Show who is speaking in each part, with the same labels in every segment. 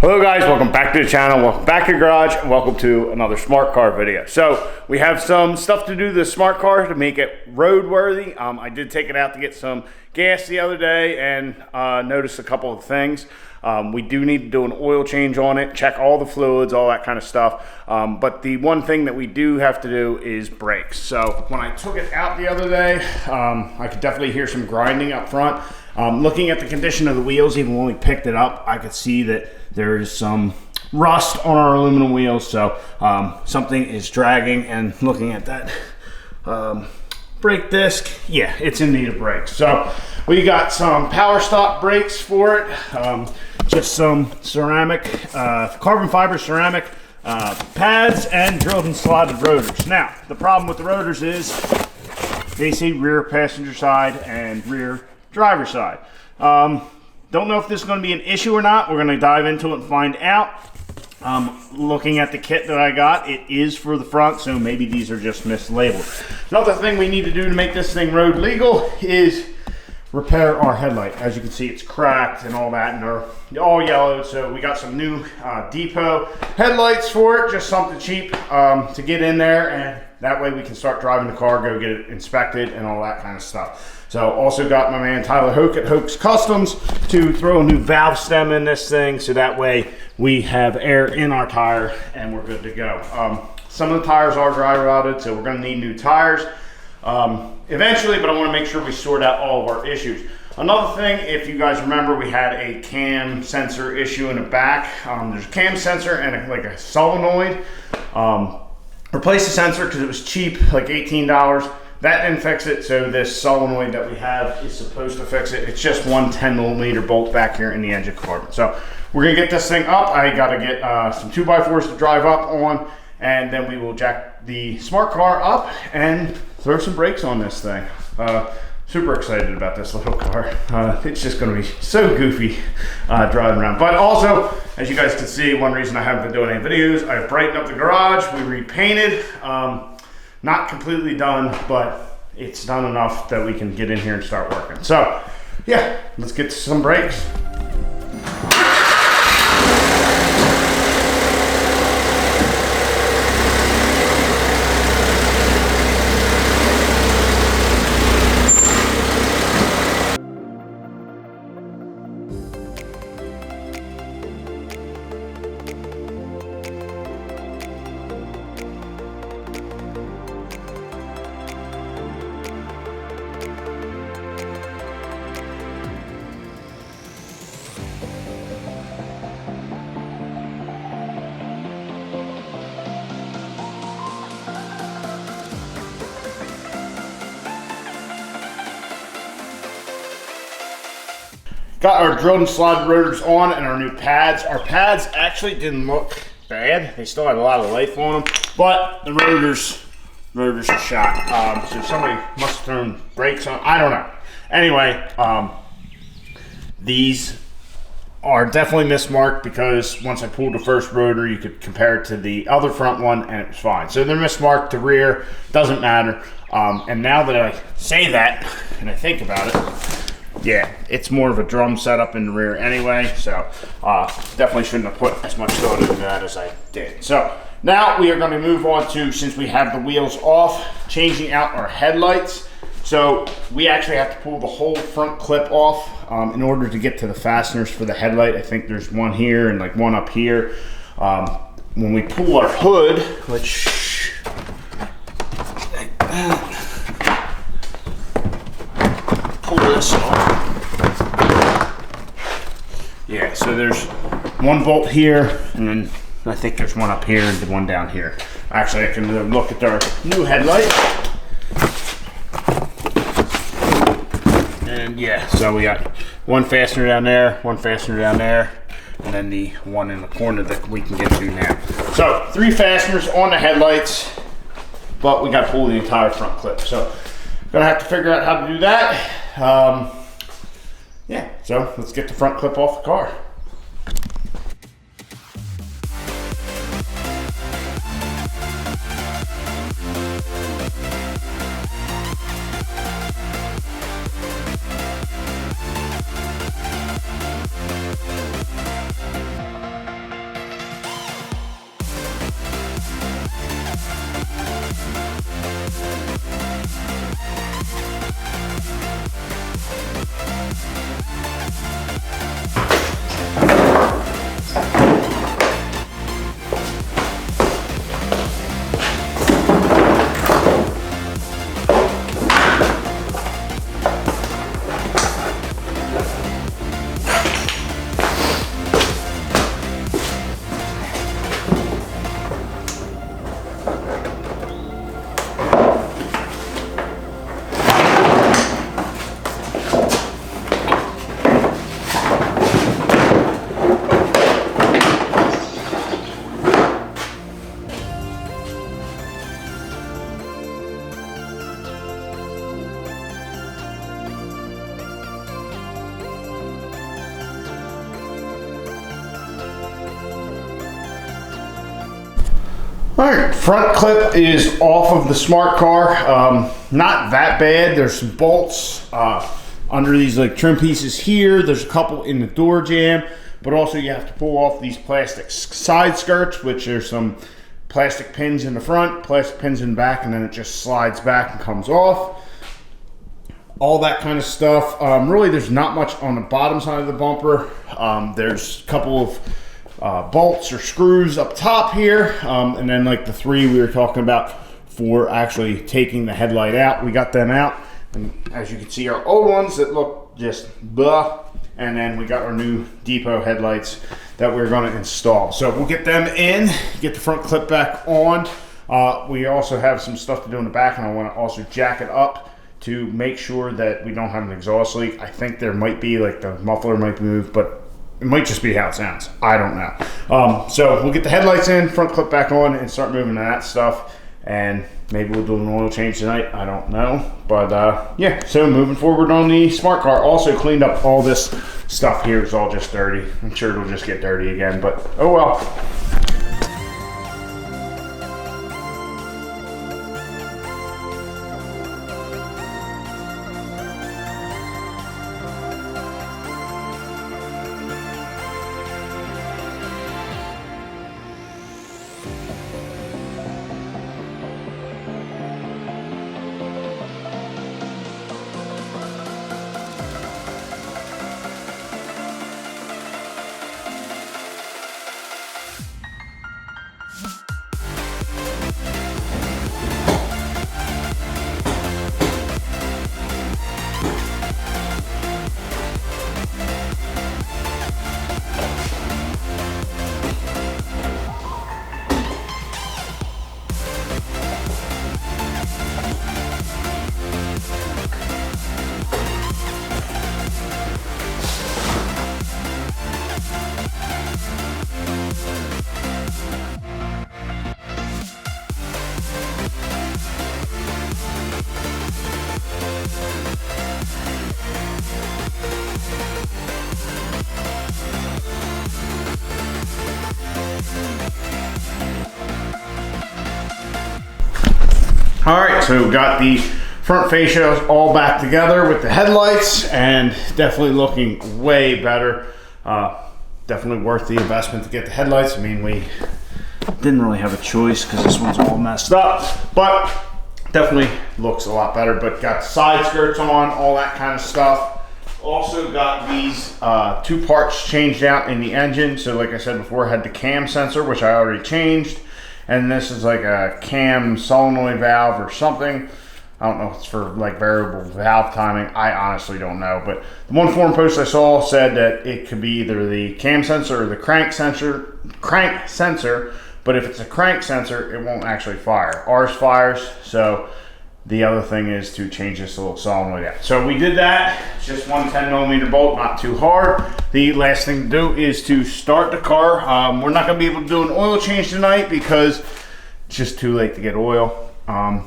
Speaker 1: Hello guys, welcome back to the channel, welcome back to the garage, and welcome to another smart car video. So we have some stuff to do to the smart car to make it roadworthy. I did take it out to get some gas the other day and noticed a couple of things. We do need to do an oil change on it, check all the fluids, all that kind of stuff. But the one thing that we do have to do is brakes. So when I took it out the other day, I could definitely hear some grinding up front. Looking at the condition of the wheels, even when we picked it up, I could see that there is some rust on our aluminum wheels. So something is dragging, and looking at that brake disc, yeah, it's in need of brakes. So we got some power stop brakes for it. Just some ceramic, carbon fiber ceramic pads and drilled and slotted rotors. Now, the problem with the rotors is they say rear passenger side and rear driver side. Don't know if this is going to be an issue or not. We're going to dive into it and find out. Looking at the kit that I got, it is for the front, so maybe these are just mislabeled. Another thing we need to do to make this thing road legal is repair our headlight. As you can see, it's cracked and all that, and they're all yellow. So we got some new depot headlights for it, just something cheap to get in there, and that way we can start driving the car, go get it inspected and all that kind of stuff. So also got my man Tyler Hoke at Hoke's Customs to throw a new valve stem in this thing, so that way we have air in our tire and we're good to go. Some of the tires are dry rotted, so we're going to need new tires eventually, but I want to make sure we sort out all of our issues. Another thing, if you guys remember, we had a cam sensor issue in the back. There's a cam sensor and like a solenoid. Replaced the sensor because it was cheap, like $18. That didn't fix it, so this solenoid that we have is supposed to fix it. It's just one 10mm bolt back here in the engine compartment. So we're gonna get this thing up. I gotta get some 2x4s to drive up on, and then we will jack the smart car up and throw some brakes on this thing. Super excited about this little car. It's just gonna be so goofy driving around. But also, as you guys can see, one reason I haven't been doing any videos, I brightened up the garage, we repainted. Not completely done, but it's done enough that we can get in here and start working. So yeah, let's get to some brakes. Got our drilled and slotted rotors on and our new pads. Our pads actually didn't look bad. They still had a lot of life on them, but the rotors are shot. So somebody must have thrown brakes on. I don't know. Anyway, these are definitely mismarked because once I pulled the first rotor, you could compare it to the other front one and it was fine. So they're mismarked. The rear doesn't matter. And now that I say that and I think about it, yeah, it's more of a drum setup in the rear anyway, so definitely shouldn't have put as much thought into that as I did. So now we are going to move on to, since we have the wheels off, changing out our headlights. So we actually have to pull the whole front clip off in order to get to the fasteners for the headlight. I think there's one here and like one up here. When we pull our hood, which like that, pull this off. Yeah, so there's one bolt here, and then I think there's one up here and the one down here. Actually, I can look at our new headlight. And yeah, so we got one fastener down there, one fastener down there, and then the one in the corner that we can get to now. So 3 fasteners on the headlights, but we got to pull the entire front clip. So gonna have to figure out how to do that. Yeah, so let's get the front clip off the car. All right, front clip is off of the smart car. Not that bad. There's some bolts under these like trim pieces here. There's a couple in the door jamb, but also you have to pull off these plastic side skirts, which there's some plastic pins in the front, plastic pins in the back, and then it just slides back and comes off. All that kind of stuff. Really, there's not much on the bottom side of the bumper. There's a couple of bolts or screws up top here, and then like the 3 we were talking about for actually taking the headlight out. We got them out, and as you can see, our old ones that look just blah, and then we got our new depot headlights that we're going to install. So we'll get them in, get the front clip back on. We also have some stuff to do in the back, and I want to also jack it up to make sure that we don't have an exhaust leak. I think there might be, like the muffler might be moved, but it might just be how it sounds. I don't know. So we'll get the headlights in, front clip back on, and start moving that stuff. And maybe we'll do an oil change tonight. I don't know. But yeah, so moving forward on the smart car. Also cleaned up all this stuff here. It's all just dirty. I'm sure it'll just get dirty again, but oh well. All right, so we got the front fascia all back together with the headlights, and definitely looking way better. Definitely worth the investment to get the headlights. I mean, we didn't really have a choice because this one's all messed up, but definitely looks a lot better. But got side skirts on, all that kind of stuff. Also got these 2 parts changed out in the engine. So like I said before, I had the cam sensor, which I already changed. And this is like a cam solenoid valve or something. I don't know if it's for like variable valve timing. I honestly don't know. But the one forum post I saw said that it could be either the cam sensor or the crank sensor. But if it's a crank sensor, it won't actually fire. Ours fires. So the other thing is to change this little solenoid out. So we did that. It's just one 10mm bolt, not too hard. The last thing to do is to start the car. We're not going to be able to do an oil change tonight because it's just too late to get oil and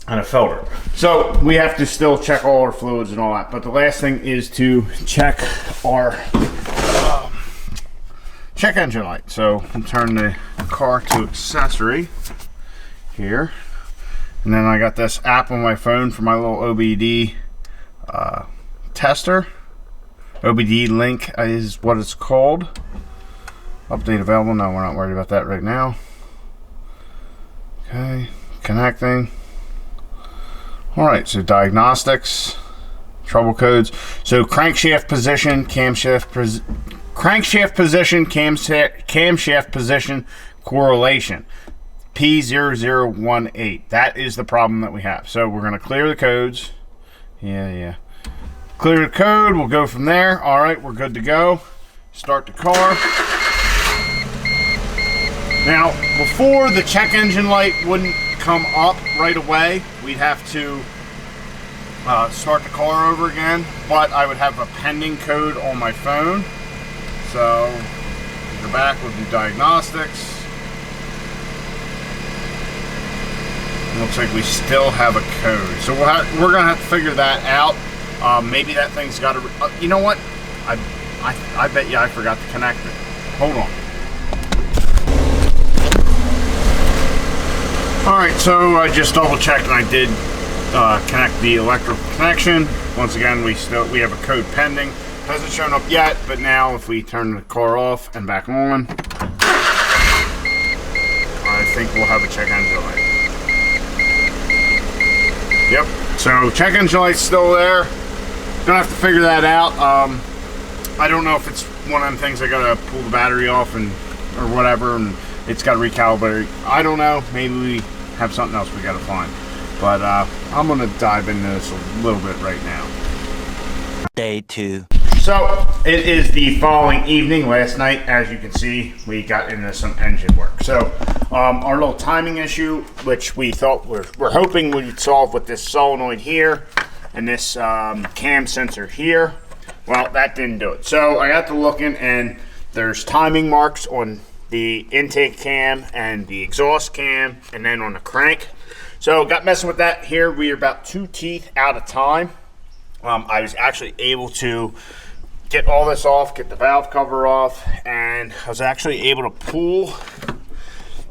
Speaker 1: a filter. So we have to still check all our fluids and all that. But the last thing is to check our check engine light. So we'll turn the car to accessory here. And then I got this app on my phone for my little OBD tester. OBD link is what it's called. Update available. No, we're not worried about that right now. Okay, connecting. All right, so diagnostics, trouble codes. So crankshaft position, camshaft position, correlation. P0018. That is the problem that we have. So we're going to clear the codes. Yeah. Clear the code. We'll go from there. All right, we're good to go. Start the car. Now, before the check engine light wouldn't come up right away, we'd have to start the car over again, but I would have a pending code on my phone. So, go back, we'll do diagnostics. Looks like we still have a code, so we're gonna have to figure that out. Maybe that thing's got to. You know what? I bet you I forgot to connect it. Hold on. All right, so I just double checked and I did connect the electrical connection. Once again, we have a code pending. Hasn't shown up yet, but now if we turn the car off and back on, I think we'll have a check engine light. Yep, so check engine light's still there. Gonna have to figure that out. I don't know if it's one of them things I gotta pull the battery off or whatever, and it's gotta recalibrate. I don't know, maybe we have something else we gotta find. But I'm gonna dive into this a little bit right now.
Speaker 2: Day 2.
Speaker 1: So it is the following evening. Last night, as you can see, we got into some engine work. So our little timing issue, which we thought we're hoping we'd solve with this solenoid here and this cam sensor here. Well, that didn't do it. So I got to looking, and there's timing marks on the intake cam and the exhaust cam, and then on the crank. So got messing with that. Here we are about 2 teeth out of time. I was actually able to get all this off, get the valve cover off, and I was actually able to pull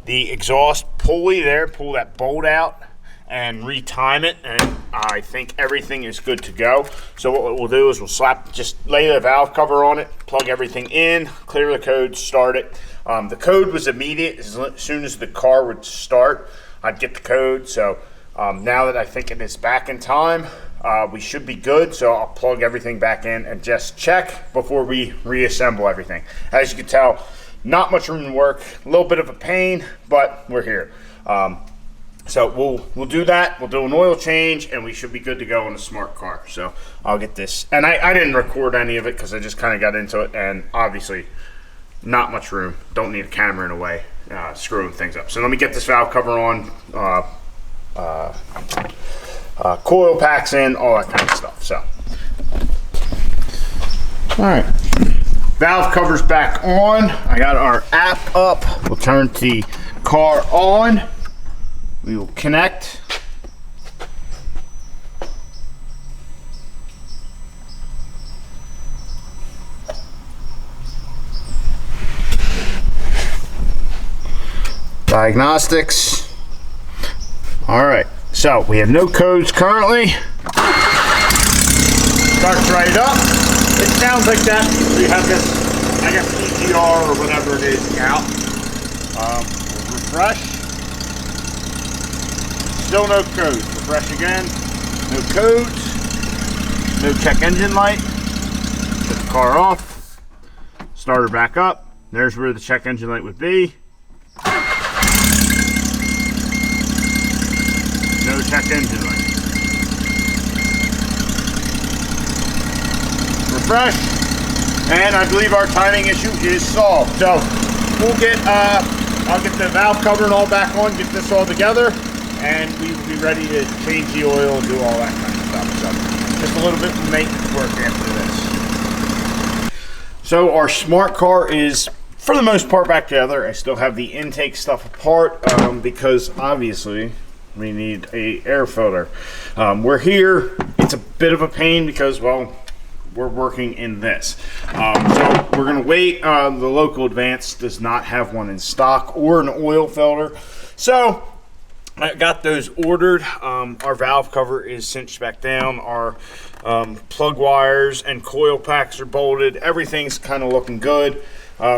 Speaker 1: the exhaust pulley there, pull that bolt out, and retime it, and I think everything is good to go. So what we'll do is we'll just lay the valve cover on it, plug everything in, clear the code, start it. The code was immediate. As soon as the car would start, I'd get the code. So now that I think it is back in time, we should be good. So I'll plug everything back in and just check before we reassemble everything. As you can tell, not much room to work, a little bit of a pain, but we're here. So we'll do that. We'll do an oil change, and we should be good to go on a smart car. So I'll get this. And I didn't record any of it because I just kind of got into it, and obviously not much room. Don't need a camera in a way, screwing things up. So let me get this valve cover on, coil packs in, all that kind of stuff. So, all right, valve cover's back on. I got our app up. We'll turn the car on. We will connect. Diagnostics. All right, so we have no codes currently. Starts right up. It sounds like that. We have this, I guess, EGR or whatever it is out. Refresh. Still no codes. Refresh again. No codes. No check engine light. Put the car off. Start her back up. There's where the check engine light would be. No check engine light. Refresh, and I believe our timing issue is solved. So we'll get, I'll get the valve cover and all back on, get this all together, and we will be ready to change the oil and do all that kind of stuff. So just a little bit of maintenance work after this. So our smart car is, for the most part, back together. I still have the intake stuff apart because obviously we need a air filter. We're here. It's a bit of a pain because, well, we're working in this. So we're gonna wait. The local Advance does not have one in stock or an oil filter. So I got those ordered. Our valve cover is cinched back down. Our plug wires and coil packs are bolted. Everything's kind of looking good.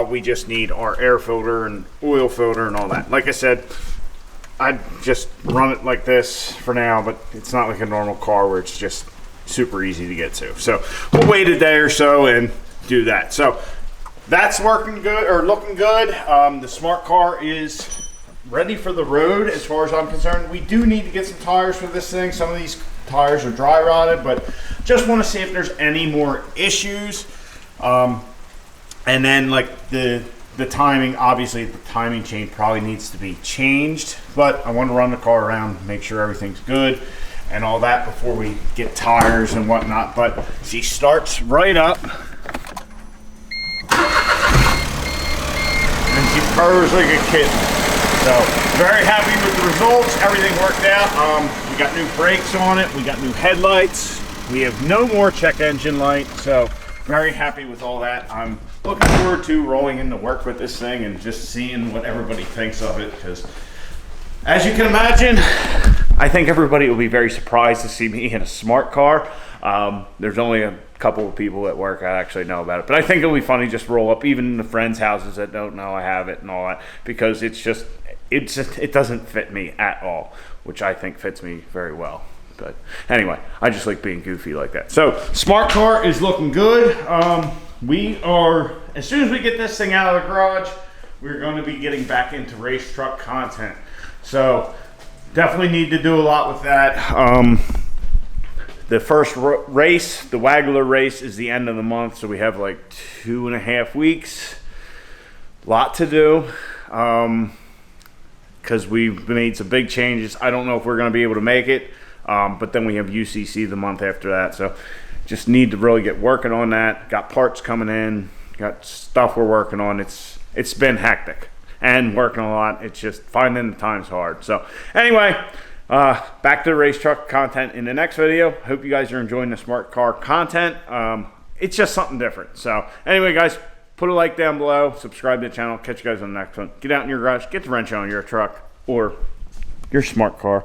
Speaker 1: We just need our air filter and oil filter and all that. Like I said, I'd just run it like this for now, but it's not like a normal car where it's just super easy to get to. So we'll wait a day or so and do that. So that's working good, or looking good. The smart car is ready for the road as far as I'm concerned. We do need to get some tires for this thing. Some of these tires are dry rotted, but just want to see if there's any more issues. And then like the timing, obviously the timing chain probably needs to be changed, but I want to run the car around, make sure everything's good and all that before we get tires and whatnot. But she starts right up and she purrs like a kitten. So very happy with the results. Everything worked out. We got new brakes on it. We got new headlights. We have no more check engine light. So very happy with all that. I'm looking forward to rolling into work with this thing and just seeing what everybody thinks of it, because As you can imagine, I think everybody will be very surprised to see me in a smart car. There's only a couple of people at work I actually know about it, but I think it'll be funny just roll up even in the friends' houses that don't know I have it and all that, because it doesn't fit me at all, which I think fits me very well. But anyway, I just like being goofy like that. So smart car is looking good. We are, as soon as we get this thing out of the garage, we're going to be getting back into race truck content. So definitely need to do a lot with that. The first race, the Waggler race, is the end of the month, so we have like 2.5 weeks. Lot to do, because we've made some big changes. I don't know if we're going to be able to make it, but then we have UCC the month after that, so just need to really get working on that. Got parts coming in, got stuff we're working on. It's been hectic and working a lot. It's just finding the time's hard. So anyway, back to the race truck content in the next video. Hope you guys are enjoying the smart car content. It's just something different. So anyway, guys, put a like down below, subscribe to the channel. Catch you guys on the next one. Get out in your garage, get the wrench on your truck or your smart car.